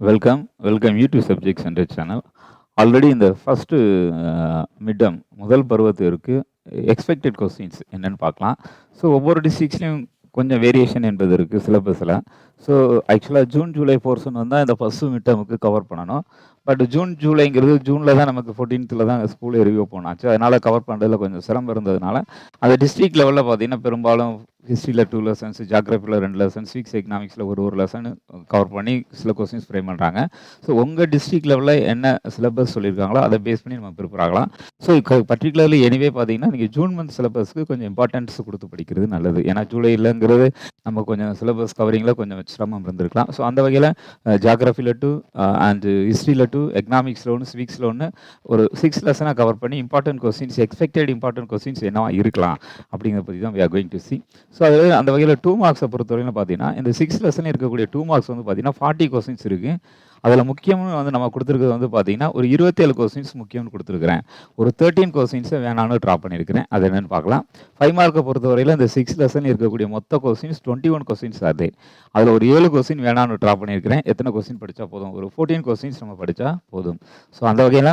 Welcome YouTube subject centre channel. Already இந்த first midterm முதல் பருவத்திற்கு எக்ஸ்பெக்டட் கொஸ்டின்ஸ் என்னென்னு பார்க்கலாம். ஸோ ஒவ்வொரு டிஸ்ட்ரிக்ஸ்லையும் கொஞ்சம் வேரியேஷன் என்பது இருக்குது சிலபஸில். ஸோ ஆக்சுவலாக ஜூன் ஜூலை போர்ஷன் வந்தால் இந்த ஃபஸ்ட்டு மிட்டமுக்கு கவர் பண்ணணும். பட் ஜூன் ஜூலைங்கிறது ஜூனில் தான் நமக்கு 14th தான் ஸ்கூல் ரிவ்யூ போனாச்சு. அதனால் கவர் பண்ணுறதுல கொஞ்சம் சிரமம் இருந்ததுனால அந்த டிஸ்ட்ரிக்ட் லெவலில் பார்த்தீங்கன்னா பெரும்பாலும் ஹிஸ்ட்ரியில் 2 lessons, ஜாகிரபியில் 2 lessons, ஃபிசிக்ஸ் எக்கனாமிக்ஸில் ஒரு லெசன் கவர் பண்ணி சில கொஸ்டின்ஸ் ஃப்ரேம் பண்ணுறாங்க. ஸோ உங்கள் டிஸ்ட்ரிக்ட் லெவலில் என்ன சிலபஸ் சொல்லியிருக்காங்களோ அதை பேஸ் பண்ணி நம்ம ப்ரிப்பேர் ஆகலாம். ஸோ பர்டிகுலர்லி எனிவே பார்த்தீங்கன்னா நீங்கள் ஜூன் மந்த் சிலபஸ்க்கு கொஞ்சம் இம்பார்ட்டன்ஸ் கொடுத்து படிக்கிறது நல்லது. ஏன்னா ஜூலைலங்கிறது நம்ம கொஞ்சம் சிலபஸ் கவரிங்கில் கொஞ்சம் சிரமம் இருந்திருக்கலாம். ஸோ அந்த வகையில் ஜாகிரபியில் 2 அண்ட் ஹிஸ்ட்ரியில் 2, எக்கனாமிக்ஸில் 1, சிவிக்ஸில் 1 ஒரு 6 லெசனாக கவர் பண்ணி important questions, expected important questions என்னவா இருக்கலாம் அப்படிங்கிறத பற்றி தான் we are going to see. So அதில் அந்த வகையில் 2 மார்க்ஸை பொறுத்தவரையிலும் பார்த்தீங்கன்னா இந்த 6 லெசன் இருக்கக்கூடிய 2 மார்க்ஸ் வந்து பார்த்தீங்கன்னா 40 கொஸ்டின்ஸ் இருக்குது. அதில் முக்கியமாக வந்து நம்ம கொடுத்துருக்கிறது வந்து பார்த்தீங்கன்னா ஒரு 27 கொஸ்டின்ஸ் முக்கியம்னு கொடுத்துருக்குறேன். ஒரு 13 கொஸ்டின்ஸை வேணான்னு ட்ராப் பண்ணியிருக்கிறேன். அது என்னென்னு பார்க்கலாம். 5 மார்க்கை பொறுத்தவரையில் இந்த 6 லெசன் இருக்கக்கூடிய மொத்த கொஸ்டின்ஸ் 21 கொஸ்டின்ஸ் ஆகுது. அதில் ஒரு 7 கொஸ்டின் வேணான்னு ட்ராப் பண்ணியிருக்கிறேன். எத்தனை கொஸ்டின் படித்தா போதும்? ஒரு 14 கொஸ்டின்ஸ் நம்ம படித்தா போதும். ஸோ அந்த வகையில்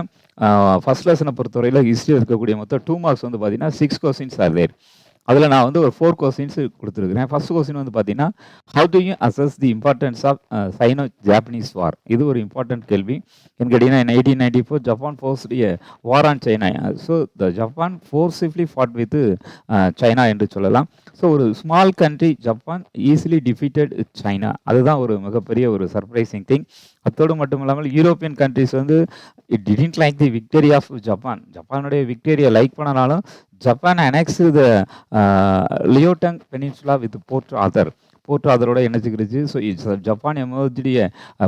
ஃபஸ்ட் லெசனை பொறுத்தவரையில் ஹிஸ்ட்ரி இருக்கக்கூடிய மொத்தம் 2 மார்க்ஸ் வந்து பார்த்தீங்கன்னா 6 கொஸ்டின்ஸ் ஆகுது. அதில் நான் வந்து ஒரு 4 கொஸ்டின்ஸ் கொடுத்துருக்குறேன். ஃபர்ஸ்ட் கொஸ்டின் வந்து பார்த்தீங்கன்னா how do you assess the importance of Sino Japanese war. இது ஒரு இம்பார்ட்டன்ட் கேள்வி. என்ன கேட்டிங்கன்னா in 1894 Japan forced war on China. So the Japan forcibly fought with China என்று சொல்லலாம். ஸோ ஒரு small country Japan easily defeated China. அதுதான் ஒரு மிகப்பெரிய ஒரு சர்ப்ரைசிங் திங். அத்தோடு மட்டும் இல்லாமல் யூரோப்பியன் கண்ட்ரிஸ் வந்து it didn't like the victory of Japan. ஜப்பானுடைய விக்டரியை லைக் பண்ணனாலும் Japan annex the லியோடங் peninsula with port ஆதரோட இணைச்சிக்கிடுச்சு. So it's Japan emerged a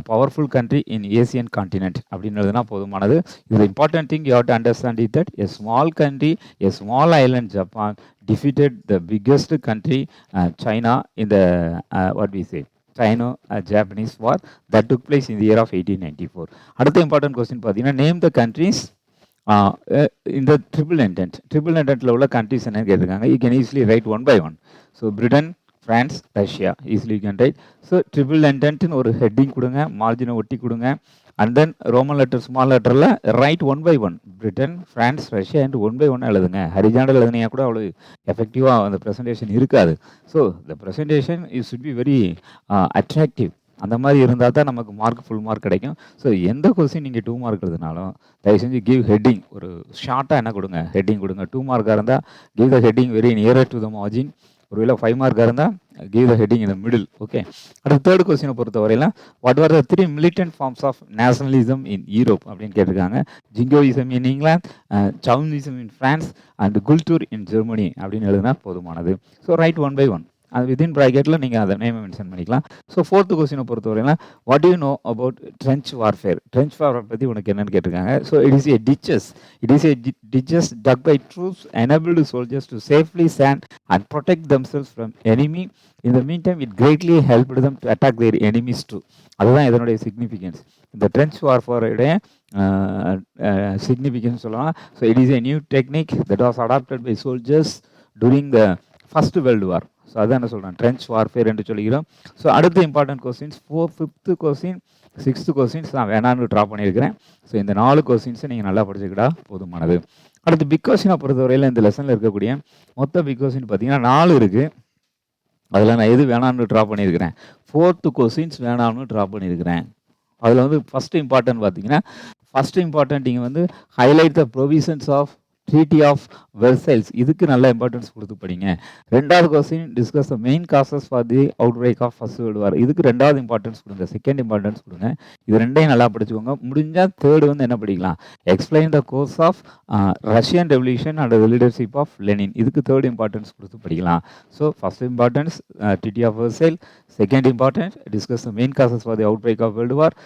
powerful country in Asian continent அப்படின்றதுனா போதுமானது. இது important thing you have to understand it that a small country, a small island Japan defeated the biggest country China in the what we say Sino-Japanese war that took place in the year of 1894. அடுத்த important question பார்த்தீங்கன்னா name the countries இந்த triple என்டென்ட்டில் உள்ள countries என்னன்னு கேட்டிருக்காங்க. You can easily write 1 by 1. So Britain, France, Russia easily you can write. So triple என்டென்ட்னு ஒரு heading கொடுங்க, மார்ஜினை ஒட்டி கொடுங்க. And then Roman letter, small லெட்டரில் write 1 by 1. Britain, France, Russia என்று 1 by 1 எழுதுங்க. ஹரிஜாண்டல் எழுதுனீங்க கூட அவ்வளோ எஃபெக்டிவாக அந்த ப்ரெசன்டேஷன் இருக்காது. So the presentation it should be very attractive. அந்த மாதிரி இருந்தால் தான் நமக்கு மார்க் ஃபுல் மார்க் கிடைக்கும். ஸோ எந்த கொஸ்டின் நீங்கள் 2 மார்க் எழுதினாலும் தயவு செஞ்சு கிவ் ஹெட்டிங். ஒரு ஷார்ட்டாக என்ன கொடுங்க, ஹெட்டிங் கொடுங்க. 2 மார்க்காக இருந்தால் give the heading very nearer to the margin. ஒருவேளை 5 மார்க்காக இருந்தால் give the heading in the middle. Okay. அடுத்த தேர்ட் கொஸ்டினை பொறுத்தவரையில் what are the 3 militant forms of nationalism in Europe அப்படின்னு கேட்டிருக்காங்க. Jingoism in England, chauvinism in France and Kultur in Germany அப்படின்னு எழுதுனா போதுமானது. So write 1 by 1. அது வித்தின் ப்ராக்கெட்டில் நீங்கள் அதை நேமை மென்ஷன் பண்ணிக்கலாம். ஸோ ஃபோர்த்து கொஸ்டினை பொறுத்தவரையில் what you know about trench warfare. Trench warfare பற்றி உனக்கு என்னென்னு கேட்டிருக்காங்க. So it is a ditches dug by troops enabled soldiers to safely stand and protect themselves from enemy. இந்த meantime it greatly helped them to attack their enemies too. அதுதான் இதனுடைய significance. இந்த trench வார்ஃபேருடைய significance சொல்லலாம். So it is a new technique that was adapted by soldiers during the First world war. So அதான் என்ன சொல்கிறேன், trench warfare என்று சொல்லிக்கிறோம். ஸோ அடுத்த important questions 5th question, 6th questions நான் வேணான்னு ட்ராப் பண்ணியிருக்கிறேன். ஸோ இந்த 4 கொஸ்டின்ஸை நீங்கள் நல்லா படிச்சுக்கிட்டா போதுமானது. அடுத்து பிக் கொஸ்டினை பொறுத்தவரையில் இந்த லெசனில் இருக்கக்கூடிய மொத்த பிக் கொஸ்டின் பார்த்தீங்கன்னா 4 இருக்குது. அதில் நான் எது வேணான்னு ட்ராப் பண்ணியிருக்கிறேன், 4th கொஸ்டின்ஸ் வேணான்னு ட்ராப் பண்ணியிருக்கிறேன். அதில் வந்து ஃபஸ்ட்டு இம்பார்ட்டன்ட் பார்த்தீங்கன்னா நீங்கள் வந்து highlight the provisions of treaty of Versailles. இதுக்கு நல்ல இம்பார்ட்டன்ஸ் கொடுத்து படிங்க. 2வது question discuss the main causes for the outbreak of first world war. இதுக்கு 2வது இம்பார்ட்டன்ஸ் கொடுங்க. 2nd இம்பார்ட்டன்ஸ் கொடுங்க. இது 2டையும் நல்லா படிச்சுக்கோங்க. முடிஞ்சால் 3rd வந்து என்ன படிக்கலாம், explain the course of Russian revolution and the leadership of Lenin. இதுக்கு 3rd இம்பார்ட்டன்ஸ் கொடுத்து படிக்கலாம். So first importance treaty of Versailles, 2nd importance discuss the main causes for the outbreak of world war,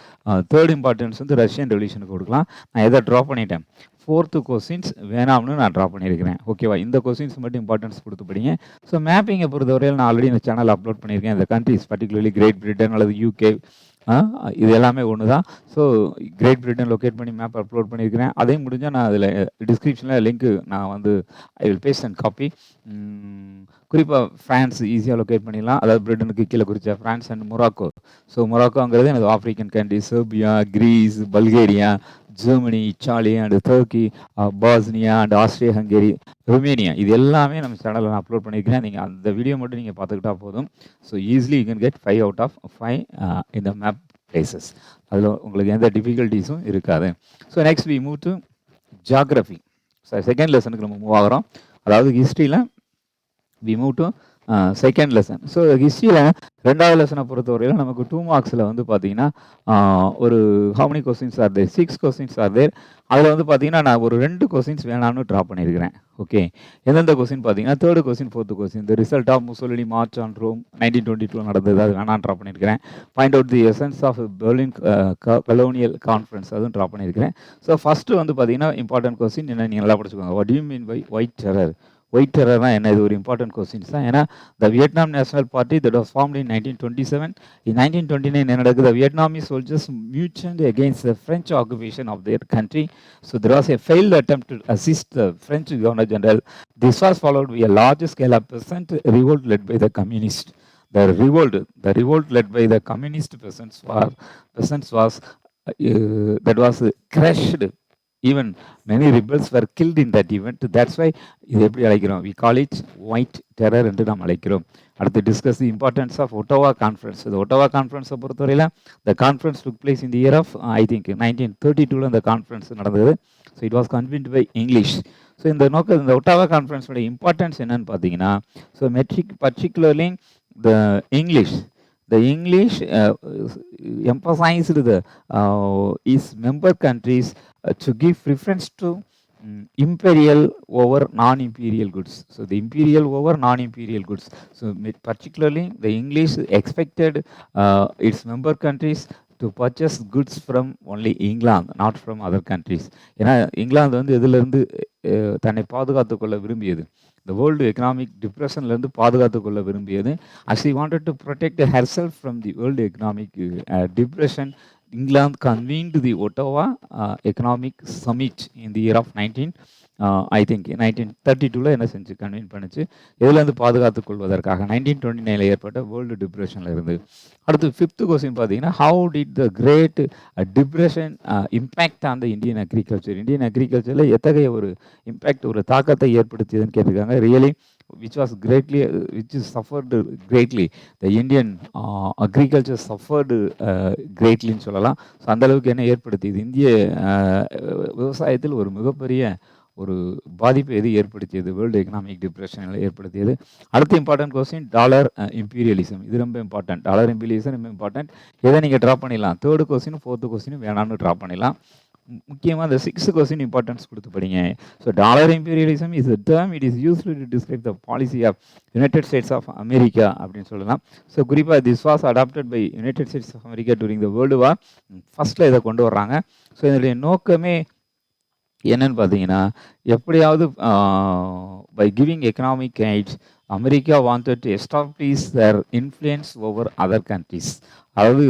3rd importance வந்து Russian ரெவல்யூஷனுக்கு கொடுக்கலாம். நான் எதை drop பண்ணிட்டேன், 4th questions வேணாம்னு நான் ட்ராப் பண்ணியிருக்கிறேன். ஓகேவா, இந்த கொஸ்டின்ஸ் மட்டும் இம்பார்ட்டன்ஸ் கொடுத்து படிங்க. ஸோ மேப்பிங்கை பொறுத்தவரையில் நான் ஆல்ரெடி இந்த சேனல் அப்லோட் பண்ணியிருக்கேன். இந்த கண்ட்ரிஸ் பர்டிகுலர்லி கிரேட் பிரிட்டன் அல்லது யூகே, இது எல்லாமே ஒன்று தான். ஸோ கிரேட் பிரிட்டன் லொக்கேட் பண்ணி மேப் அப்லோட் பண்ணியிருக்கிறேன். அதையும் முடிஞ்சால் நான் அதில் டிஸ்கிரிப்ஷனில் லிங்க்கு நான் வந்து I will paste and copy. குறிப்பாக ஃப்ரான்ஸ் ஈஸியாக லொக்கேட் பண்ணிடலாம். அதாவது பிரிட்டனுக்கு கீழே குறிச்சா ஃப்ரான்ஸ் அண்ட் மொராக்கோ. ஸோ மொராக்கோங்கிறது எனது African country. Serbia, Greece, Bulgaria, Germany, Italy and Turkey, Bosnia and Austria, Hungary, Romania, இது எல்லாமே நம்ம சேனலில் நான் அப்லோட் பண்ணியிருக்கிறேன். நீங்கள் அந்த வீடியோ மட்டும் நீங்கள் பார்த்துக்கிட்டா போதும். So easily you can get 5 out of 5 இந்த மேப் பிளேசஸ். அதில் உங்களுக்கு எந்த டிஃபிகல்ட்டிஸும் இருக்காது. So next we move to geography. So second லெசனுக்கு நம்ம மூவ் ஆகிறோம். அதாவது ஹிஸ்ட்ரியில் we move to second lesson. So ஹிஸ்ட்ரியில் ரெண்டாவது லெசனை பொறுத்தவரையில் நமக்கு 2 மார்க்ஸில் வந்து பார்த்தீங்கன்னா ஒரு how many questions are there, 6 questions are there. அதில் வந்து பார்த்தீங்கன்னா நான் ஒரு 2 கொஸ்டின்ஸ் வேணாம்னு ட்ரா பண்ணியிருக்கிறேன். ஓகே, எந்தெந்த கொஸ்டின் பார்த்தீங்கன்னா 3rd question 4th question, the result of Mussolini march on Rome 1922 நடந்தது, அது வேணாம் ட்ரா பண்ணியிருக்கிறேன். Point out the essence of Berlin colonial conference, அதுவும் ட்ரா பண்ணியிருக்கிறேன். ஸோ ஃபஸ்ட்டு வந்து பார்த்தீங்கன்னா இம்பார்ட்டன்ட் கொஸ்டின் என்ன, நீங்கள் நல்லா படிச்சுக்கோங்க. What you mean by white terror? White டெரர்னா என்ன? இது ஒரு இம்பார்ட்டன்ட் கொஸ்டின்ஸ் தான். ஏன்னா the Vietnam national party that was formed in 1927. In 1929 என்ன நடக்குது? The Vietnamese soldiers mutinied against the French occupation of their country. So there was a failed attempt to assist the French Governor General. This was followed by a large scale of peasant revolt led by the communists. The revolt led by the communist peasants was that was crushed. Even many rebels were killed in that event. That's why இது எப்படி அழைக்கிறோம்? We call it white terror என்று நாம் அழைக்கிறோம். அடுத்து discuss the importance of Ottawa conference. இந்த Ottawa கான்ஃபரன்ஸை பொறுத்தவரையில் the conference took place in the year of I think 1932 இந்த கான்ஃபரன்ஸ் நடந்தது. So it was convened by English. So இந்த ஒட்டாவா கான்ஃபரன்ஸோட இம்பார்ட்டன்ஸ் என்னன்னு பார்த்தீங்கன்னா, so particularly the English emphasized its member countries to give preference to imperial over non-imperial goods. So the imperial over non-imperial goods. So particularly the English expected its member countries to purchase goods from only England, not from other countries. ஏன்னா இங்கிலாந்து வந்து எதுலேருந்து தன்னை பாதுகாத்து கொள்ள விரும்பியது? The world economic depressionலேருந்து பாதுகாத்து கொள்ள விரும்பியது. As she wanted to protect herself from the world economic depression, England convened the Ottawa Economic Summit in the year of 1932 என்ன செஞ்சு கன்வீன் பண்ணிச்சு? எதுலேருந்து பாதுகாத்து கொள்வதற்காக 1929 ஏற்பட்ட வேர்ல்டு டிப்ரெஷனில் இருந்து. அடுத்து 5th கொஸ்டின் பார்த்தீங்கன்னா, how did the great depression impact on the Indian agriculture? Indian அக்ரிகல்ச்சரில் எத்தகைய ஒரு இம்பேக்ட், ஒரு தாக்கத்தை ஏற்படுத்தியதுன்னு கேட்டிருக்காங்க. Really which suffered greatly. The Indian agriculture suffered greatlyன்னு சொல்லலாம். ஸோ அந்தளவுக்கு என்ன ஏற்படுத்தியது? இந்திய விவசாயத்தில் ஒரு மிகப்பெரிய ஒரு பாதிப்பு எது ஏற்படுத்தியது? வேர்ல்டு எக்கனாமிக் டிப்ரெஷனில் ஏற்படுத்தியது. அடுத்த இம்பார்ட்டன்ட் கொஸ்டின் டாலர் இம்பீரியலிசம். இது ரொம்ப இம்பார்ட்டன்ட். டாலர் இம்பீரியலிசம் ரொம்ப இம்பார்ட்டன்ட். எதை நீங்கள் ட்ரா பண்ணிடலாம்? 3rd கொஸ்டின் 4th கொஸ்டின் வேணாம்னு ட்ரா பண்ணிடலாம். முக்கியமாக இந்த 6th கொஸ்டின் இம்பார்ட்டன்ஸ் கொடுத்து படிங்க. So dollar imperialism is a term it is used to describe the policy of United States of America அப்படின்னு சொல்லலாம். ஸோ குறிப்பாக this was adopted by United States of America during the World War. ஃபர்ஸ்ட்டில் இதை கொண்டு வர்றாங்க. So இதனுடைய நோக்கமே என்னன்னு பார்த்தீங்கன்னா, எப்படியாவது by giving economic aids America wanted to establish their influence over other countries. அதாவது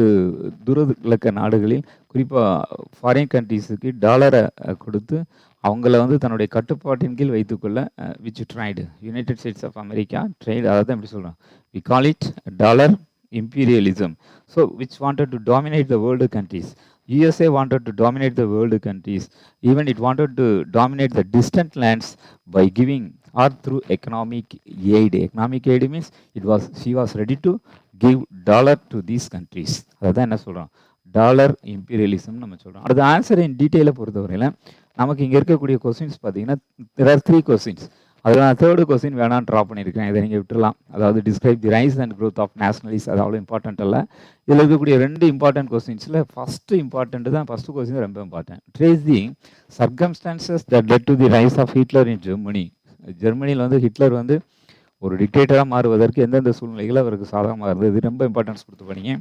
துரகிழக்க நாடுகளில் குறிப்பாக ஃபாரின் கண்ட்ரிஸுக்கு டாலரை கொடுத்து அவங்கள வந்து தன்னுடைய கட்டுப்பாட்டின் கீழ் வைத்துக்கொள்ள which tried United States of America tried, அதாவது எப்படி சொல்கிறோம், we call it dollar imperialism. So which wanted to dominate the world countries. USA wanted to dominate the world countries. Even it wanted to dominate the distant lands by giving or through economic aid. Economic aid means she was ready to give dollar to these countries. அதான் என்ன சொல்கிறோம், dollar imperialism நம்ம சொல்கிறோம். அடுத்த answer in டீட்டெயிலை பொறுத்தவரையில் நமக்கு இங்கே இருக்கக்கூடிய கொஸ்டின்ஸ் பார்த்தீங்கன்னா there are 3 questions. அதில் நான் 3rd கொஸ்டின் வேணான்னு ட்ரா பண்ணியிருக்கேன். இதை நீங்கள் விட்டுலாம். அதாவது describe the rise and growth of nationalist. அது அவ்வளோ இம்பார்ட்டன்ட் இல்லை. இதில் இருக்கக்கூடிய 2 இம்பார்ட்டன்ட் கொஸ்டின்ஸில் ஃபஸ்ட்டு இம்பார்ட்டன்ட் தான். ஃபஸ்ட்டு கொஸ்டின் ரொம்ப important. Trace the circumstances that led to the rise of Hitler in Germany. ஜெர்மனியில் வந்து ஹிட்லர் வந்து ஒரு டிக்டேட்டராக மாறுவதற்கு எந்தெந்த சூழ்நிலைகள் அவருக்கு சாதகமாக இருந்தது, இது ரொம்ப இம்பார்ட்டன்ஸ் கொடுத்து பண்ணிங்க.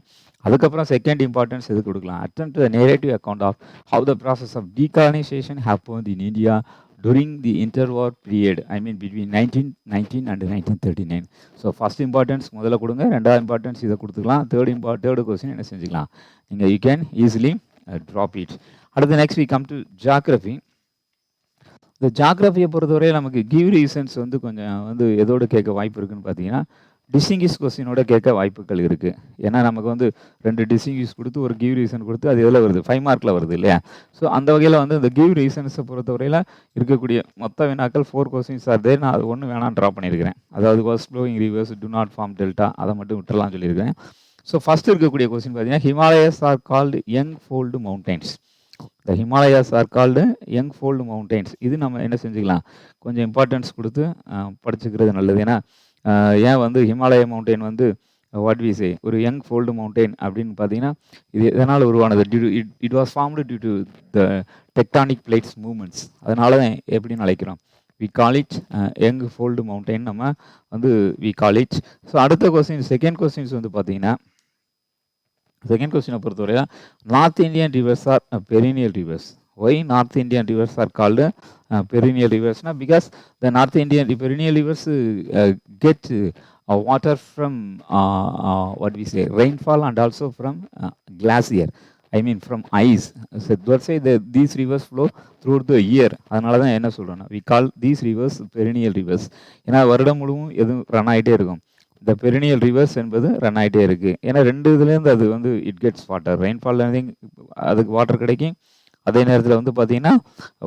அதுக்கப்புறம் செகண்ட் இம்பார்ட்டன்ஸ் எது கொடுக்கலாம், attempt the narrative account of how the process of decolonisation happened in India during the interwar period, I mean between 1919 and 1939. So first importance முதல்ல கொடுங்க, ரெண்டாவது இம்பார்ட்டன்ஸ் இதை கொடுத்துக்கலாம், தேர்டு கொஸ்டின் என்ன செஞ்சுக்கலாம் நீங்கள் you can easily drop it. அடுத்து next we come to geography. இந்த ஜியாகிரஃபியை பொறுத்தவரை நமக்கு கிவ் ரீசன்ஸ் வந்து கொஞ்சம் வந்து எதோடு கேட்க வாய்ப்பு இருக்குன்னு பார்த்தீங்கன்னா டிஸ்டிங்கிஷ் கொஸ்டினோட கேட்க வாய்ப்புகள் இருக்குது. ஏன்னா நமக்கு வந்து 2 டிஸ்டிங்கிஷ் கொடுத்து ஒரு கிவ் ரீசன் கொடுத்து அது எதில் வருது 5 மார்க்கில் வருது இல்லையா. ஸோ அந்த வகையில் வந்து இந்த கிவ் ரீசன்ஸை பொறுத்தவரையில் இருக்கக்கூடிய மொத்த வினாக்கள் 4 கொஸ்டின்ஸ் ஆர் தேர். நான் அது ஒன்று வேணாம் ட்ரா பண்ணியிருக்கிறேன். அதாவது was flowing rivers to not form delta, அதை மட்டும் விட்டுலாம் சொல்லியிருக்கிறேன். ஸோ ஃபஸ்ட்டு இருக்கக்கூடிய கொஸ்டின் பார்த்தீங்கன்னா Himalayas are called young fold mountains. The Himalayas are called young fold mountains. இது நம்ம என்ன செஞ்சுக்கலாம், கொஞ்சம் இம்பார்ட்டன்ஸ் கொடுத்து படிச்சுக்கிறது நல்லது. ஏன்னா ஏன் வந்து ஹிமாலய மவுண்டெயின் வந்து வாட் வி சே ஒரு யங் ஃபோல்டு மவுண்டெயின் அப்படின்னு பார்த்தீங்கன்னா இது எதனால் உருவானது, it was formed due to the tectonic plates movements. அதனால தான் எப்படின்னு அழைக்கிறோம், we call it young fold mountain நம்ம வந்து வி கால் இட். ஸோ அடுத்த கொஸ்டின் செகண்ட் கொஸ்டின்ஸ் வந்து பார்த்தீங்கன்னா செகண்ட் கொஸ்டினை பொறுத்தவரை north Indian rivers are perennial rivers. Why North Indian rivers are called perennial rivers? Now, because the North Indian perennial rivers get water from what we say rainfall and also from glacier. I mean from ice. So let's say these rivers flow throughout the year. அதனால தான் என்ன சொல்கிறோன்னா we call these rivers perennial rivers. ஏன்னா வருடம் முழுவதும் எதுவும் run ஆகிட்டே இருக்கும். இந்த பெரினியல் ரிவர்ஸ் என்பது ரன் ஆகிட்டே இருக்குது. ஏன்னா 2 இதுலேருந்து அது வந்து இட் கெட்ஸ் வாட்டர், ரெயின்ஃபால்லேருந்து அதுக்கு வாட்டர் கிடைக்கும். அதே நேரத்தில் வந்து பார்த்தீங்கன்னா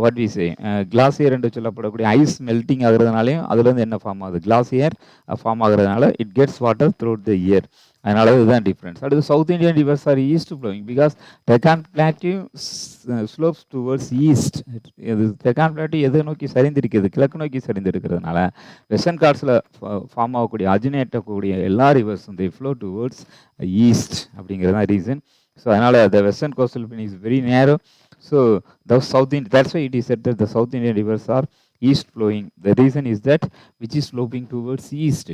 வாட் வி சே கிளாசியர் என்று சொல்லப்படக்கூடிய ஐஸ் மெல்ட்டிங் ஆகுறதுனாலையும் அதுலேருந்து என்ன ஃபார்ம் ஆகுது, கிளாசியர் ஃபார்ம் ஆகுறதுனால it gets water through the year. அதனால இதுதான் டிஃப்ரென்ஸ். அடுத்து south Indian rivers are east flowing because Deccan plateau slopes towards east. இது டெக்கான் பிளாட்டியூ எதை நோக்கி சரிந்திருக்கிறது, கிழக்கு நோக்கி சரிந்திருக்கிறதுனால வெஸ்டர்ன் காட்ஸில் ஃபார்ம் ஆகக்கூடிய அஜினேட்டக்கூடிய எல்லா ரிவர்ஸும் தே ஃப்ளோ டுவர்ட்ஸ் ஈஸ்ட் அப்படிங்கிறது தான் ரீசன். ஸோ அதனால் த western coastal plane is very நேரோ. So the South Indian, that's why it is said that the South Indian rivers are east flowing. The reason is that which is sloping towards east.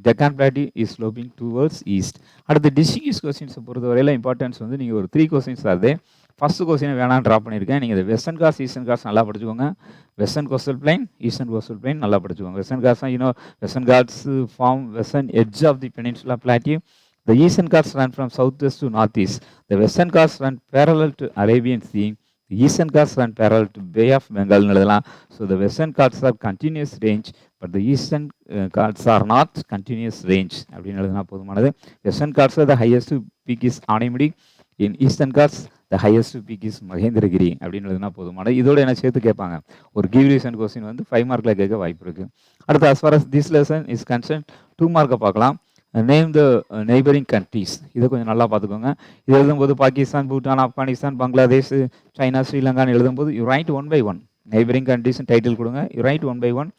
Deccan Plateau is sloping towards east. அடுத்த distinguish questions பொறுத்தவரையில் importance வந்து நீங்கள் ஒரு 3 questions ஆகுது. First கொஸ்டினை வேணாம் drop பண்ணியிருக்கேன். நீங்கள் வெஸ்டர்ன் காட்ஸ் ஈஸ்டர்ன் காட்ஸ் நல்லா படிச்சுக்கோங்க. Western coastal plain eastern coastal plain நல்லா படிச்சுக்கோங்க. வெஸ்டர்ன் காட்ஸ் தான் western Ghats form western edge of the peninsula plateau. The eastern Ghats run from southwest to northeast. The western Ghats run parallel to Arabian Sea. The eastern Ghats run parallel to Bay of Bengal. So the western Ghats are continuous range, but the eastern Ghats are not continuous range. Western Ghats are the highest peak is Animudi. In eastern Ghats, the highest peak is Mahendragiri. இதோட என்ன சேர்த்து கேட்பாங்க, ஒரு give reason question வந்து 5 மார்க்கில் கேட்க வாய்ப்பு இருக்கு. அடுத்து as far as this lesson is concerned 2 மார்க்கை பார்க்கலாம். Name the neighbouring countries. இதை கொஞ்சம் நல்லா பார்த்துக்கோங்க. இது எழுதும்போது பாகிஸ்தான், பூட்டான், ஆப்கானிஸ்தான், பங்களாதேஷ், சைனா, ஸ்ரீலங்கான்னு எழுதும்போது you write 1 by 1 neighbouring countries title கொடுங்க. You write 1 by 1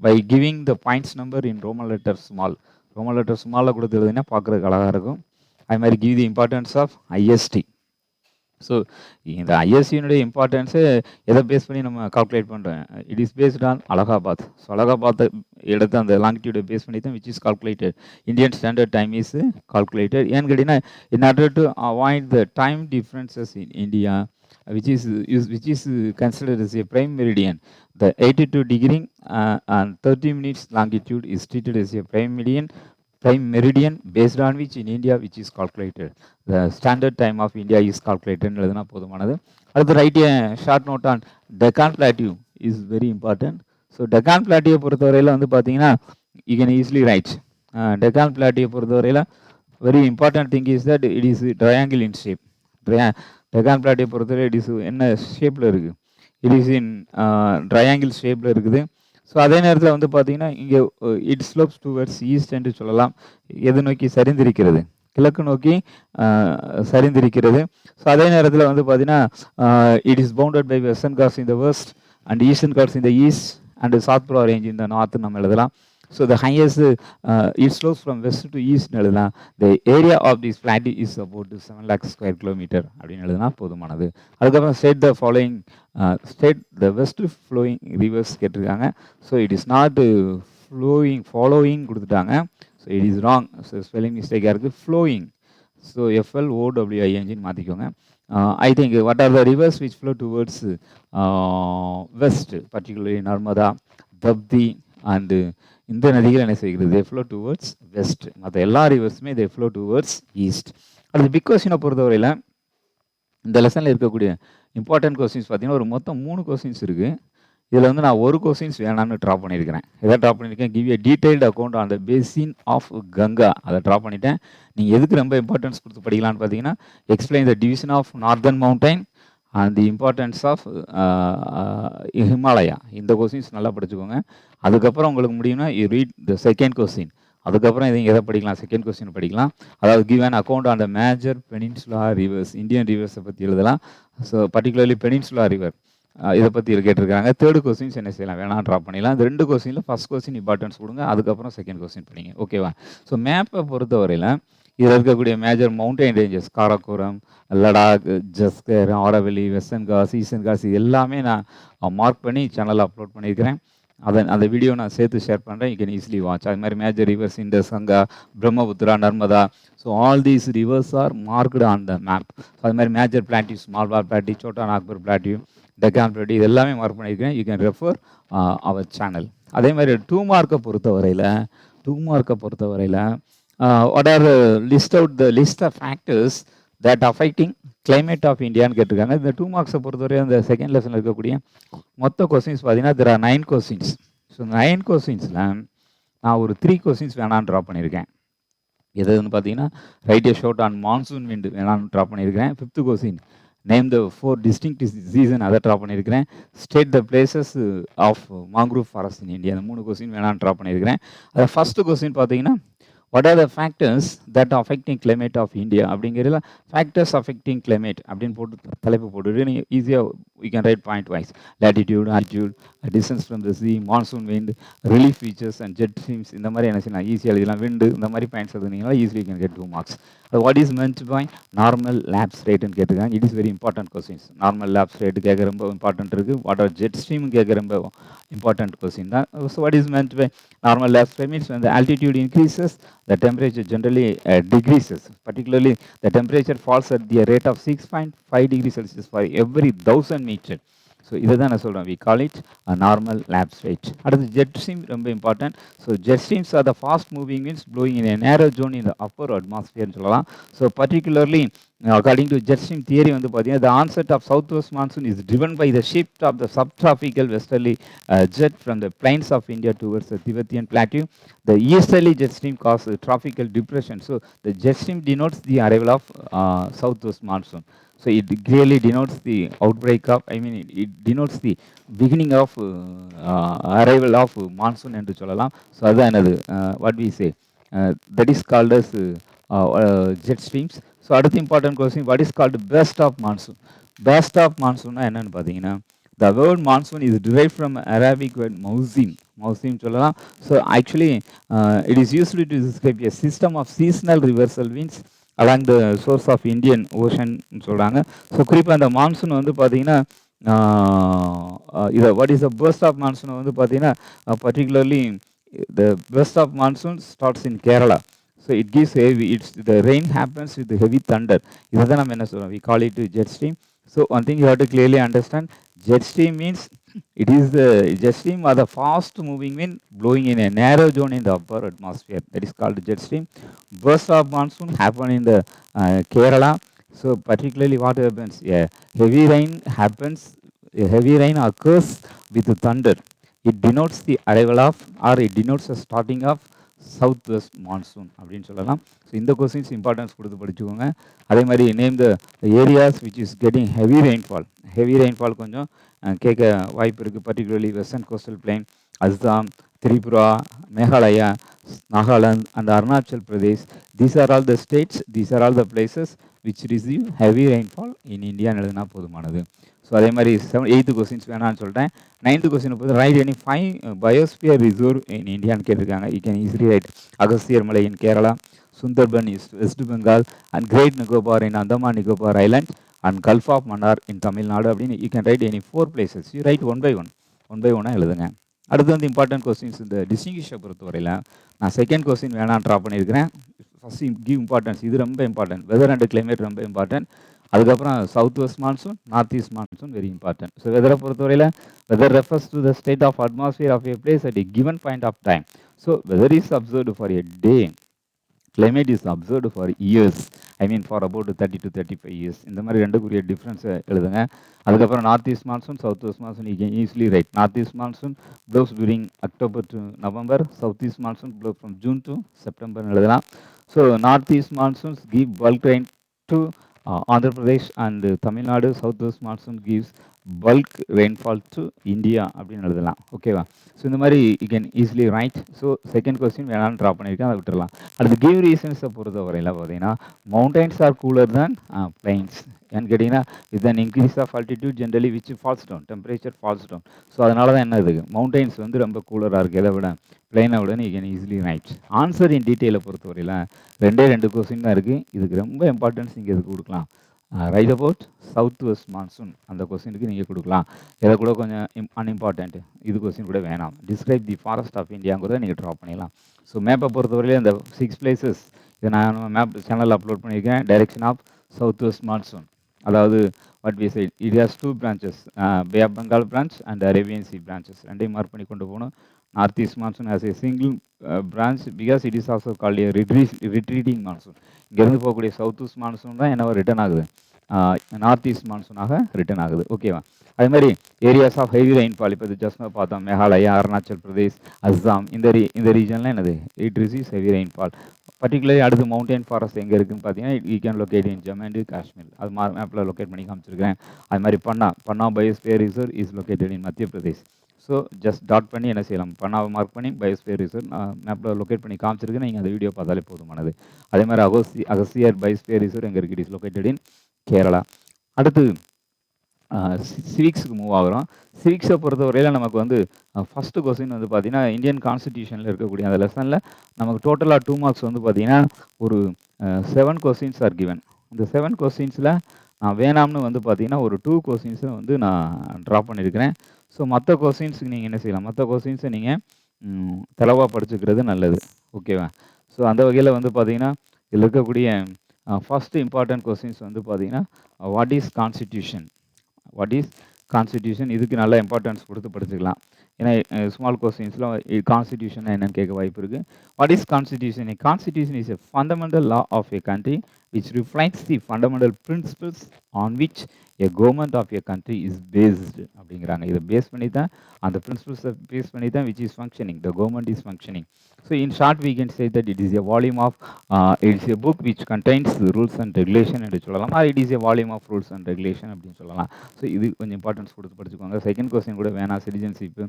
by giving the points number in Roman letter small. Roman letter ஸ்மாலில் கொடுத்து எழுதுனா பார்க்குறதுக்கு அழகாக இருக்கும். அது மாதிரி give the importance of IST. So இந்த ஐஎஸ்சியினுடைய இம்பார்ட்டன்ஸு எதை பேஸ் பண்ணி நம்ம கால்குலேட் பண்ணுறோம், it is based on Allahabad. So Allahabad எடுத்து அந்த லாங்கிடியூடை பேஸ் பண்ணி தான் which is calculated. Indian standard time is calculated. ஏன்னு கேட்டிங்கன்னா in order to avoid the time differences in India which is considered as a prime meridian. The 82 degree and 30 minutes longitude is treated as a prime meridian based on which in India which is calculated. The standard time of India is calculated. அடுத்து write a short note on Deccan Plateau is very important. So Deccan Plateau பொறுத்தவரையில் வந்து பார்த்தீங்கன்னா you can easily write Deccan Plateau பொறுத்தவரையில் very important thing is that it is triangle in shape. Deccan Plateau பொறுத்தவரை it is என்ன ஷேப்பில் இருக்குது, it is in triangle ஷேப்பில் இருக்குது. ஸோ அதே நேரத்தில் வந்து பார்த்தீங்கன்னா இங்கே இட் ஸ்லோப்ஸ் டுவர்ட்ஸ் ஈஸ்ட் என்று சொல்லலாம். எது நோக்கி சரிந்திருக்கிறது, கிழக்கு நோக்கி சரிந்திருக்கிறது. ஸோ அதே நேரத்தில் வந்து பார்த்தீங்கன்னா it is bounded by Western Ghats in the west and Eastern Ghats in the east and Satpura range in the north நம்ம எழுதலாம். So the highest it slopes from west to ஈஸ்ட்னு எழுதலாம். The area of this plateau is about 7 lakh square kilometer அப்படின்னு எழுதுனா போதுமானது. அதுக்கப்புறம் state the following state the west flowing rivers கேட்டிருக்காங்க. So it is not flowing, following கொடுத்துட்டாங்க. So it is wrong. So spelling மிஸ்டேக்காக இருக்குது. Flowing so FLOWING மாற்றிக்கோங்க. I think what are the rivers which flow towards west, particularly Narmada, Dabdi and இந்த நதிகள் என்ன செய்கிறது, they flow towards west. மற்ற எல்லா ரிவர்ஸுமே they flow towards east. அது big கொஸ்டினை பொறுத்தவரையில் இந்த லெசனில் இருக்கக்கூடிய இம்பார்ட்டன்ட் கொஸ்டின்ஸ் பார்த்தீங்கன்னா ஒரு மொத்தம் 3 கொஸ்டின்ஸ் இருக்குது. இதில் வந்து நான் ஒரு கொஸ்டின்ஸ் வேணான்னு ட்ராப் பண்ணியிருக்கிறேன். எதை ட்ராப் பண்ணியிருக்கேன், give a detailed account on the basin of Ganga, அதை ட்ராப் பண்ணிட்டேன். நீங்கள் எதுக்கு ரொம்ப இம்பார்ட்டன்ஸ் கொடுத்து படிக்கலான்னு பார்த்தீங்கன்னா, explain the division of northern mountain and the importance of Himalaya. இந்த கொஸ்டின்ஸ் நல்லா படிச்சுக்கோங்க. அதுக்கப்புறம் உங்களுக்கு முடியும்னா you read the second question. அதுக்கப்புறம் இதை எதை படிக்கலாம், செகண்ட் கொஸ்டின் படிக்கலாம். அதாவது give an account on the major peninsula rivers, Indian ரிவர்ஸை பற்றி எழுதலாம். ஸோ பர்டிகுலர்லி பெனின்சுலா ரிவர் இதை பற்றி கேட்டிருக்காங்க. தேர்டு கொஸ்டின்ஸ் என்ன செய்யலாம், வேணாம் ட்ராப் பண்ணிடலாம். இந்த 2 கொஸ்டினில் ஃபஸ்ட் கொஸ்டின் இம்பார்ட்டன்ஸ் கொடுங்க, அதுக்கப்புறம் செகண்ட் கொஸ்டின் படிங்க. ஓகேவா? ஸோ மேப்பை பொறுத்தவரையில் இதில் இருக்கக்கூடிய major mountain ranges Karakoram, Ladakh, Zanskar, Aravalli, Western Ghats, Eastern Ghats எல்லாமே நான் மார்க் பண்ணி சேனலில் அப்லோட் பண்ணியிருக்கிறேன். அந்த வீடியோ நான் சேர்த்து ஷேர் பண்ணுறேன். You can easily watch. அது மாதிரி major rivers Indus, Ganga, Brahmaputra, Narmada. So all these rivers are marked on the map. So அது மாதிரி மேஜர் பிளாட்டியூ, ஸ்மால்பார் plateau, Chota Nagpur plateau, Deccan plateau, இது எல்லாமே மார்க் பண்ணியிருக்கிறேன். You can refer our channel. அதே மாதிரி 2 மார்க்கை பொறுத்தவரையில் what are the list of factors that affecting climate of Indiaன்னு கேட்டிருக்காங்க. இந்த 2 மார்க்ஸை பொறுத்தவரை அந்த செகண்ட் லெசனில் இருக்கக்கூடிய மொத்த கொஸ்டின்ஸ் பார்த்தீங்கன்னா there are 9 கொஸ்டின்ஸ். ஸோ 9 கொஸ்டின்ஸில் நான் ஒரு 3 கொஸ்டின்ஸ் வேணான்னு ட்ராப் பண்ணியிருக்கேன். எதுன்னு பார்த்தீங்கன்னா write a short on monsoon wind வேணான்னு ட்ராப் பண்ணியிருக்கிறேன். 5th question name the 4 distinct season, அதை ட்ராப் பண்ணியிருக்கிறேன். State the places of mangrove forest in India, அந்த 3 கொஸ்டின் வேணான்னு ட்ராப் பண்ணியிருக்கிறேன். அதில் ஃபஸ்ட்டு கொஸ்டின் பார்த்தீங்கன்னா what are the factors that are affecting climate of India அப்படிங்கிறதுல factors affecting climate அப்படின்னு போட்டு தலைப்பு போட்டுட்டு நீங்கள் ஈஸியாக you can write point wise, latitude, altitude, distance from the sea, monsoon wind, relief features and jet streams. இந்த மாதிரி என்ன செய்யலாம், ஈஸியாக எழுதலாம். விண்டு இந்த மாதிரி பாயிண்ட்ஸ் எழுதுனீங்கன்னா easily you can get 2 marks. what is meant by normal lapse rate ன்னு கேட்டிருக்காங்க. It is very important questions. Normal labs rate கேட்க ரொம்ப இம்பார்ட்டன்ட் இருக்குது. வாட் ஆர் ஜெட் ஸ்ட்ரீம் கேட்க ரொம்ப இம்பார்ட்டன்ட் கொஸ்டின் தான். So what is meant by normal lapse rate means when the altitude increases, the temperature generally decreases. Particularly, the temperature falls at the rate of 6.5 degrees Celsius for every 1000 meter. So இதை தான் நான் சொல்கிறேன், we call it a normal lapse rate. அடுத்து jet stream ரொம்ப important. So jet streams are the fast moving means blowing in a narrow zone in the upper atmosphere சொல்லலாம். So particularly according to jet stream theory வந்து பார்த்தீங்கன்னா the onset of southwest monsoon is driven by the shift of the subtropical westerly jet from the plains of India towards the Tibetan plateau. The easterly jet stream causes tropical depression. So the jet stream denotes the arrival of southwest monsoon. So it clearly denotes the outbreak of, it denotes the beginning of arrival of monsoon என்று சொல்லலாம். So அதுதான் என்னது, what we say, that is called as jet streams. So அடுத்து important question, what is called burst of monsoon. Burst of மான்சூன்னா என்னன்னு பார்த்தீங்கன்னா, the word monsoon is derived from Arabic word மௌசிம் சொல்லலாம். So actually it is used to describe a system of seasonal reversal winds along the source of Indian Ocean சொல்கிறாங்க. So குறிப்பாக அந்த monsoon வந்து பார்த்தீங்கன்னா இதை what is the best of monsoon வந்து பார்த்தீங்கன்னா particularly the best of monsoon starts in Kerala. So it gives heavy, the rain happens with heavy thunder. இதுதான் நம்ம என்ன சொல்றோம், we call it jet stream. So one thing you have to clearly understand, jet stream means it is the jet stream or the fast moving wind blowing in a narrow zone in the upper atmosphere, that is called jet stream. Burst of monsoon happen in the Kerala. So particularly what happens, heavy rain happens, heavy rain occurs with the thunder. It denotes the arrival of, or it denotes the starting of south west monsoon அப்படின்னு சொல்லலாம். So இந்த questions importance கொடுத்து படிச்சுக்கோங்க. அதே மாதிரி name the areas which is getting heavy rainfall. Heavy rainfall கொஞ்சம் கேட்க வாய்ப்பு இருக்குது. Particularly western coastal plain, Assam, Tripura, Meghalaya, Nagaland and Arunachal Pradesh. These are all the states, these are all the places which receive heavy rainfall இன் இந்தியான்னு எழுதினா போதுமானது. ஸோ அதே மாதிரி 8th கொஸ்டின்ஸ் வேணான்னு சொல்லிட்டேன். 9th கொஸ்டின் போது write any 5 biosphere reserve in இந்தியான்னு கேட்டிருக்காங்க. You can easily write Agasthiyar Malai in Kerala, Sundarban is West Bengal and great Nicobar in Andaman Nicobar island and gulf of Mannar in Tamil Nadu அப்படின்னு you can write any 4 places. You write one by one எழுதுங்க. அடுத்து வந்து important questions இந்த டிஸ்டிங்விஷை பொறுத்தவரையில் நான் செகண்ட் கொஸ்டின் வேணாம் ட்ரா பண்ணியிருக்கிறேன். ஃபஸ்ட் கிவ் இம்பார்ட்டன்ஸ், இது ரொம்ப இம்பார்ட்டன்ட். வெதர் அண்ட் கிளைமேட் ரொம்ப இம்பார்ட்டன்ட். அதுக்கப்புறம் south west monsoon, north east monsoon very important. So வெதரை பொறுத்தவரையில் weather refers to the state of atmosphere of a place at a given point of time. So weather is observed for a day, climate is observed for years, I mean for about 30 to 35 years. இந்த மாதிரி ரெண்டுக்குரிய டிஃப்ரென்ஸை எழுதுங்க. அதுக்கப்புறம் north east monsoon, south west monsoon you can easily write. North east monsoon blows during October to November, south east monsoon blows from June to September எழுதலாம். So north east monsoons give bulk rain to Andhra Pradesh and Tamil Nadu. South West monsoon gives bulk rainfall to India அப்படின்னு எழுதலாம். ஓகேவா? So இந்த மாதிரி you can easily write. So second question வேணாலும் drop பண்ணியிருக்கேன், அதை விட்டுடலாம். அடுத்து கிவ் ரீசன்ஸை பொறுத்தவரையில் பார்த்தீங்கன்னா mountains are cooler than plains. ஏன்னு கேட்டிங்கன்னா with an increase of altitude generally which falls down, temperature falls down. So அதனால தான் என்ன இருக்குது, மவுண்டைன்ஸ் வந்து ரொம்ப கூலராக இருக்குது எதை விட, பிளைனை விட. You can easily write. Answer in டீட்டெயிலை பொறுத்தவரையில் ரெண்டு கொஸ்டின் தான் இருக்குது. இதுக்கு ரொம்ப இம்பார்ட்டன்ஸ் நீங்கள் இதுக்கு கொடுக்கலாம். Right about south west monsoon அந்த கொஸ்டினுக்கு நீங்கள் கொடுக்கலாம். இதை கூட கொஞ்சம் அன்இம்பார்ட்டன்ட், இது கொஸ்டின் கூட வேணாம். டிஸ்கிரைப் தி ஃபாரஸ்ட் ஆஃப் இந்தியாங்கிறத நீங்கள் ட்ரா பண்ணிடலாம். ஸோ மேப்பை பொறுத்தவரையிலே இந்த 6 பிளேசஸ் இதை நான் மேப் சேனலில் அப்லோட் பண்ணியிருக்கேன். Direction of south west monsoon, அதாவது what we said it has 2 branches, bay of Bengal branch and Arabian sea branches, ரெண்டையும் மார்க் பண்ணி கொண்டு போகணும். North east monsoon has a single branch because it is also called a retreating monsoon. இங்கேருந்து போகக்கூடிய south west monsoon தான் என்னவோ return ஆகுது, north east மான்சூனாக return ஆகுது. ஓகேவா? அது மாதிரி ஏரியாஸ் ஆஃப் ஹெவி ரெயின்ஃபால், இப்போ இது ஜஸ்ட் பார்த்தோம், மேகாலயா, அருணாச்சல் பிரதேஷ், அஸ்ஸாம், இந்த ரீஜனில் என்னது it receives heavy rainfall. Particularly அடுத்து மவுண்டைன் ஃபாரஸ்ட் எங்கே இருக்குன்னு பார்த்தீங்கன்னா you can locate in Jammu and Kashmir. அது மேப்பில் லொக்கேட் பண்ணி காமிச்சிருக்கேன். அது மாதிரி Panna biosphere reserve is located in Madhya Pradesh. So just dot பண்ணி என்ன செய்யலாம், பன்னாவை மார்க் பண்ணி பயோஸ்பியர் ரிசர்வ் மேப்பில் லொக்கேட் பண்ணி காமிச்சிருக்கேன். நீங்கள் அந்த வீடியோ பார்த்தாலே போதுமானது. அதே மாதிரி அகஸ்தியர் பயோஸ்பியர் ரிசர்வ் எங்கே இருக்குது, இஸ் லொக்கேட்டட் இன் கேரளா. அடுத்து சிவிக்ஸுக்கு மூவ் ஆகிறோம். சிவிக்ஸை பொறுத்தவரையில் நமக்கு வந்து ஃபஸ்ட்டு கொஸ்டின் வந்து பார்த்தீங்கன்னா இந்தியன் கான்ஸ்டிடியூஷனில் இருக்கக்கூடிய அந்த லெசனில் நமக்கு டோட்டலாக 2 மார்க்ஸ் வந்து பார்த்தீங்கன்னா ஒரு 7 கொஸ்டின்ஸ் ஆர் கிவன். இந்த 7 கொஸ்டின்ஸில் நான் வேணாம்னு வந்து பார்த்தீங்கன்னா ஒரு 2 கொஸ்டின்ஸை வந்து நான் ட்ராப் பண்ணியிருக்கிறேன். ஸோ மற்ற கொஸ்டின்ஸுக்கு நீங்கள் என்ன செய்யலாம், மற்ற கொஸ்டின்ஸை நீங்கள் தெளிவாக படிச்சுக்கிறது நல்லது. ஓகேவா? ஸோ அந்த வகையில் வந்து பார்த்தீங்கன்னா இதில் இருக்கக்கூடிய ஃபஸ்ட்டு இம்பார்ட்டன்ட் கொஸ்டின்ஸ் வந்து பார்த்தீங்கன்னா what is constitution, what is constitution, இதுக்கு நல்ல இம்பார்ட்டன்ஸ் கொடுத்து படிச்சுக்கலாம். ஏன்னா ஸ்மால் கொஸ்டின்ஸில் கான்ஸ்டிடியூஷன் என்னன்னு கேட்க வாய்ப்பு இருக்குது. What is constitution? A constitution is a fundamental law of a country which reflects the fundamental principles on which a government of a country is based அப்படிங்கிறாங்க. இதை பேஸ் பண்ணி தான், அந்த பிரின்சிபல்ஸை பேஸ் பண்ணி தான் which is functioning, the government is functioning. So in short we can say that it is a volume of it is a book which contains the rules and regulation என்று சொல்லலாம். it is a volume of rules and regulation அப்படின்னு சொல்லலாம். So இது கொஞ்சம் importance கொடுத்து படிச்சுக்கோங்க. Second question கூட வேணாம், citizenship.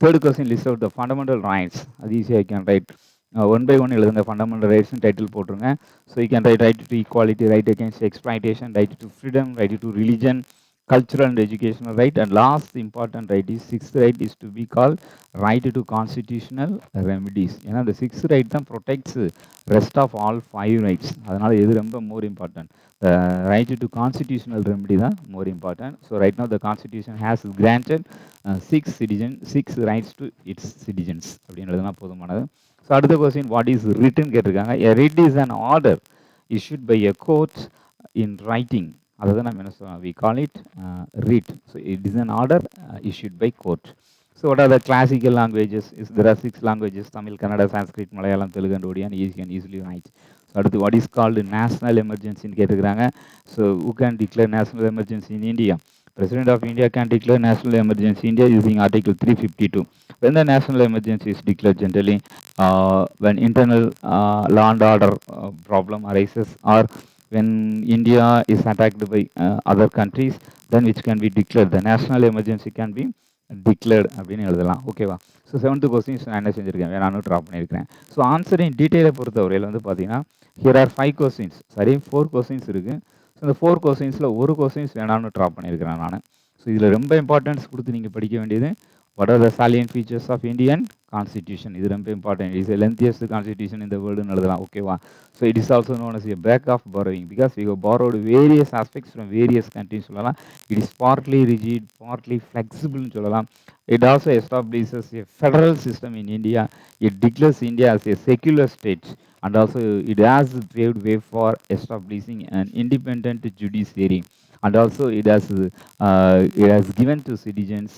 Third question list out the fundamental rights, அது ஈஸியாக கேன் ரைட். 1 by 1 எழுதுங்க. ஃபண்டமெண்டல் ரைட்ஸ்னு டைட்டில் போட்டுருங்க. So you can write to equality, right against exploitation, right to freedom, right to religion, cultural and educational right, and last important right is 6th right is to be called right to constitutional remedies. ஏன்னா the 6th right தான் protects rest of all 5 rights. அதனால இது ரொம்ப more important. The right to constitutional remedy தான் more important. So right now the constitution has granted 6 rights to its citizens அப்படின்றதுனா போதுமானது. So அடுத்த question what is written கேட்டிருக்காங்க. A writ is an order issued by a court in writing. அதுதான் நம்ம என்ன சொல்லுவோம், we call it writ. So it is an order issued by court. So what are the classical languages? There are 6 languages, Tamil, Kannada, Sanskrit, Malayalam, Telugu and Odia, and you can easily write. So அடுத்து what is called national emergency ன்னு கேட்டுக்கிறாங்க. So who can declare national emergency in India? President of India can declare national emergency in India using Article 352. When the national emergency is declared generally, when internal law and order problem arises, or when India is attacked by other countries, then which can be declared, the national emergency can be declared அப்படின்னு எழுதலாம். ஓகேவா? So 7th questions நான் என்ன செஞ்சுருக்கேன், வேணான்னு drop பண்ணியிருக்கேன். So ஆன்சரின் டீட்டெயிலை பொறுத்தவரையில் வந்து பார்த்தீங்கன்னா ஹியர் ஆர் 5 கொஸ்டின்ஸ், சரி 4 கொஸ்டின்ஸ் இருக்குது. ஸோ இந்த 4 கொஸ்டின்ஸில் ஒரு கொஸ்டின்ஸ் வேணான்னு ட்ராப் பண்ணியிருக்கிறேன் நான். ஸோ இதில் ரொம்ப இம்பார்ட்டன்ஸ் கொடுத்து நீங்கள் படிக்க வேண்டியது What are the salient features of Indian constitution? இது ரொம்ப important. It is the lengthiest constitution in the world ன்னு எழுதலாம். ஓகேவா? So it is also known as a back of borrowing because we have borrowed various aspects from various countries சொல்லலாம். It is partly rigid, partly flexible ன்னு சொல்லலாம். It also establishes a federal system in India. It declares India as a secular state, and also it has paved way for establishing an independent judiciary, and also it has given to citizens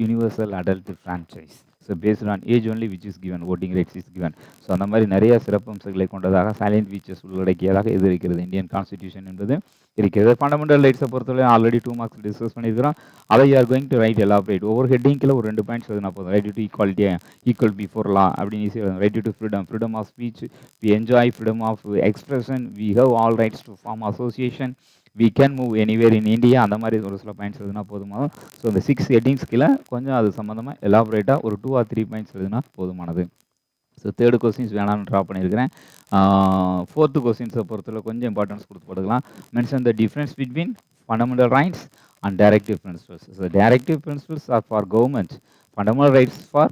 universal adult franchise. So based on age only which is given, voting rights is given. So அந்த மாதிரி நிறைய சிறப்பம்சங்களை கொண்டதாக salient features உள்ளடக்கியதாக இது இருக்கிறது Indian constitution என்பது இருக்கிறது. Fundamental ரைட்ஸை பொறுத்தவரை ஆல்ரெடி 2 மார்க்ஸ் டிஸ்கஸ் பண்ணியிருக்கிறோம். அதை are going to write elaborate. ஒவ்வொரு ஹெட்டிங்கில் ஒரு 2 பாயிண்ட்ஸ் எழுதினா போதும். Right to equality, equal before law அப்படின்னு ஈஸியாக எழுதும். Right to freedom, freedom of speech, we enjoy freedom of expression, we have all rights to form association, we can move anywhere in India. அந்த மாதிரி ஒரு சில points எழுதினா போதுமானது. So இந்த 6 ஹெட்டிங்ஸ்கில் கொஞ்சம் அது சம்மந்தமாக எலாபரேட்டாக ஒரு 2 or 3 பாயிண்ட்ஸ் எழுதினா போதுமானது. ஸோ தேர்டு கொஸ்டின்ஸ் வேணாம்னு ட்ரா பண்ணியிருக்கிறேன். ஃபோர்த்து கொஸ்டின்ஸை பொறுத்தவரை கொஞ்சம் இம்பார்ட்டன்ஸ் கொடுத்து போட்டுக்கலாம். Mention the difference between fundamental rights and directive principles. So directive principles are for government, fundamental rights for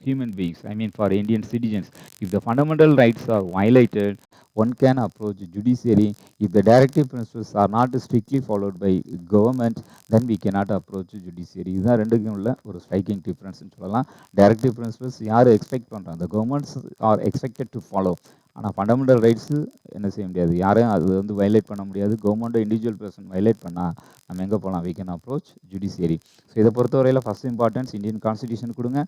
human beings, I mean for Indian citizens. If the fundamental rights are violated, one can approach judiciary. If the directive principles are not strictly followed by government, then we cannot approach judiciary. இதுதான் ரெண்டுக்கும் உள்ள ஒரு striking டிஃப்ரென்ஸ்னு சொல்லலாம். Directive principles யார் expect பண்ணுறாங்க, the governments are expected to follow. ஆனால் fundamental rights என்ன செய்ய முடியாது, யாரையும் அது வந்து வயலேட் பண்ண முடியாது. கவர்மெண்ட்டை இண்டிவிஜுவல் பர்சன் வயலேட் பண்ணால் நம்ம எங்கே போகலாம், we can approach judiciary. So இதை பொறுத்தவரையில் ஃபஸ்ட் இம்பார்ட்டன்ஸ் இந்தியன் கான்ஸ்டிடியூஷன் கொடுங்க,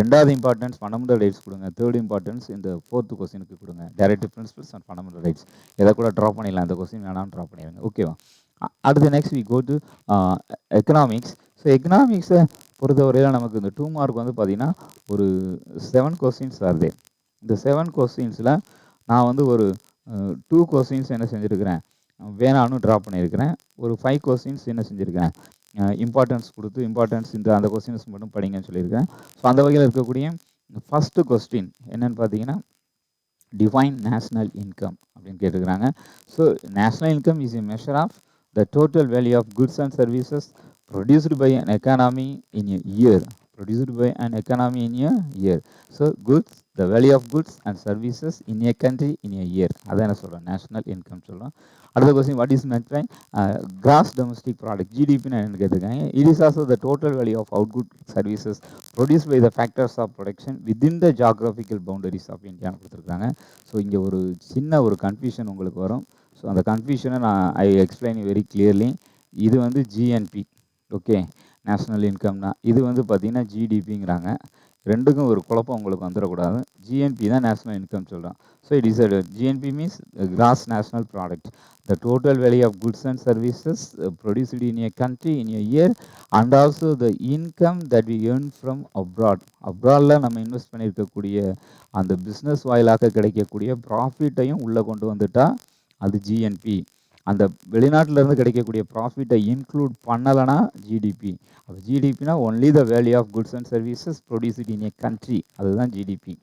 ரெண்டாவது இம்பார்ட்டன்ஸ் ஃபண்டமெண்டல் ரைட்ஸ் கொடுங்க, தேர்ட் இம்பார்ட்டன்ஸ் இந்த ஃபோர்த்து கொஸ்டினுக்கு கொடுங்க, directive principles and fundamental rights. எதை கூட ட்ரா பண்ணிடலாம், இந்த கொஸ்டின் வேணாலும் ட்ரா பண்ணிடுங்க. ஓகேவா? அடுத்து next we go to economics. So எக்கனாமிக்ஸை பொறுத்தவரையில் நமக்கு இந்த 2 மார்க் வந்து பார்த்திங்கன்னா ஒரு 7 கொஸ்டின்ஸ் வருது. இந்த 7 கொஸ்டின்ஸில் நான் வந்து ஒரு 2 கொஸ்டின்ஸ் என்ன செஞ்சுருக்கிறேன், வேணான்னு ட்ரா பண்ணியிருக்கிறேன். ஒரு 5 கொஸ்டின்ஸ் என்ன செஞ்சுருக்கிறேன், இம்பார்ட்டன்ஸ் கொடுத்து இம்பார்ட்டன்ஸ் இந்த அந்த கொஸ்டின்ஸ் மட்டும் படிங்கன்னு சொல்லியிருக்கேன். ஸோ அந்த வகையில் இருக்கக்கூடிய ஃபஸ்ட்டு கொஸ்டின் என்னன்னு பார்த்தீங்கன்னா, டிஃபைன் நேஷ்னல் இன்கம் அப்படின்னு கேட்டுக்கிறாங்க. So national income is a measure of the total value of goods and services produced by an economy in a year. Produced by an economy in a year. So goods, the value of goods and services in a country in a year. அதான் என்ன சொல்கிறோம், national income சொல்கிறோம். அடுத்த question, what is meant by gross domestic product, ஜிடிபின்னு என்ன கேட்டிருக்காங்க. It is also the total value of output services produce by the factors of production within the geographical boundaries of இந்தியான்னு கொடுத்துருக்காங்க. ஸோ இங்கே ஒரு சின்ன ஒரு கன்ஃபியூஷன் உங்களுக்கு வரும். ஸோ அந்த கன்ஃபியூஷனை நான் ஐ எக்ஸ்பிளைன் வெரி கிளியர்லி. இது வந்து ஜிஎன்பி, ஓகே, நேஷ்னல் இன்கம்னா. இது வந்து பார்த்தீங்கன்னா ஜிடிபிங்கிறாங்க. ரெண்டுக்கும் ஒரு குழப்பம் உங்களுக்கு வந்துடக்கூடாது. ஜிஎன்பி தான் நேஷ்னல் இன்கம் சொல்கிறோம். So it is GNP means gross national product, the total value of goods and services produced in a country in a year and also the income that we earn from abroad. அப்ராடில் நம்ம invest பண்ணியிருக்கக்கூடிய அந்த business வாயிலாக கிடைக்கக்கூடிய ப்ராஃபிட்டையும் உள்ளே கொண்டு வந்துட்டால் அது ஜிஎன்பி. அந்த வெளிநாட்டிலேருந்து கிடைக்கக்கூடிய ப்ராஃபிட்டை இன்க்ளூட் பண்ணலைன்னா ஜிடிபி. அப்போ ஜிடிபினா only the value of goods and services produced in a country, அதுதான் ஜிடிபி.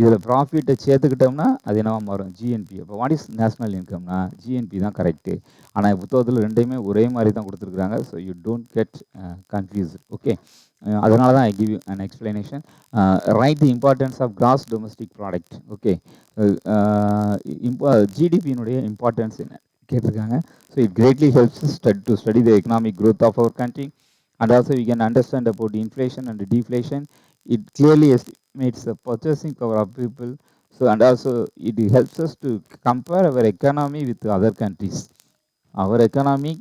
இதில் ப்ராஃபிட்டை சேர்த்துக்கிட்டோம்னா அது என்னவா மாறும், ஜிஎன்பி. அப்போ வாட் இஸ் நேஷ்னல் இன்கம்னா ஜிஎன்பி தான் கரெக்டு. ஆனால் புத்தகத்தில் ரெண்டையுமே ஒரே மாதிரி தான் கொடுத்துருக்குறாங்க. So you don't get confuse. Okay, அதனால தான் I give you an explanation. Write the importance of gross domestic product. Okay, ஜிடிபியினுடைய இம்பார்ட்டன்ஸ் என்ன கேட்டிருக்காங்க. So it greatly helps to study the economic growth of our country and also we can understand about inflation and deflation. It clearly estimates the purchasing power of people. So and also it helps us to compare our economy with other countries. Our economy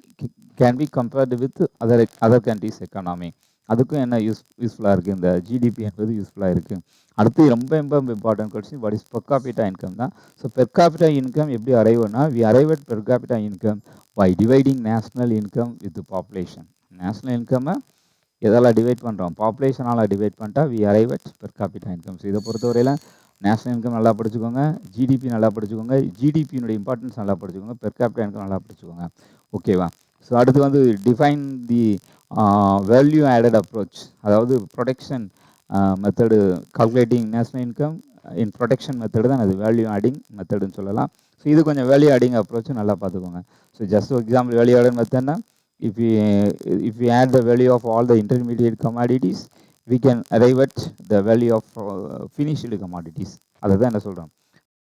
can be compared with other countries economy. அதுக்கும் என்ன யூஸ்ஃபுல்லாக இருக்குது, இந்த GDP என்பது யூஸ்ஃபுல்லாக இருக்குது. அடுத்து ரொம்ப important question, what is per capita income தான். ஸோ பெர் கேபிட்டா இன்கம் எப்படி அரைவ்னா, we arrive at per capita income by dividing national income with population. National இன்கம்மை எதால் டிவைட் பண்ணுறோம், பாப்புலேஷனால் டிவைட் பண்ணிட்டா we arrive at per capita income. So இதை பொறுத்தவரையில் நேஷ்னல் இன்கம் நல்லா படிச்சுக்கோங்க, ஜிடிபி நல்லா படிச்சுக்கோங்க, ஜிடிபியினுடைய இம்பார்ட்டன்ஸ் நல்லா படிச்சுக்கோங்க, பெர் கேபிட்டா இன்கம் நல்லா படிச்சுக்கோங்க. ஓகேவா? ஸோ அடுத்து வந்து define the value added approach, அதாவது production method calculating national income in production method தான் அது வேல்யூ ஆடிங் மெத்தடுன்னு சொல்லலாம். ஸோ இது கொஞ்சம் வேல்யூ ஆடிங் அப்ரோச் நல்லா பார்த்துக்கோங்க. So just example value added மெத்தட்னா, if we add the value of all the intermediate commodities, we can arrive at the value of finished commodities. அதை தான் என்ன சொல்கிறோம்,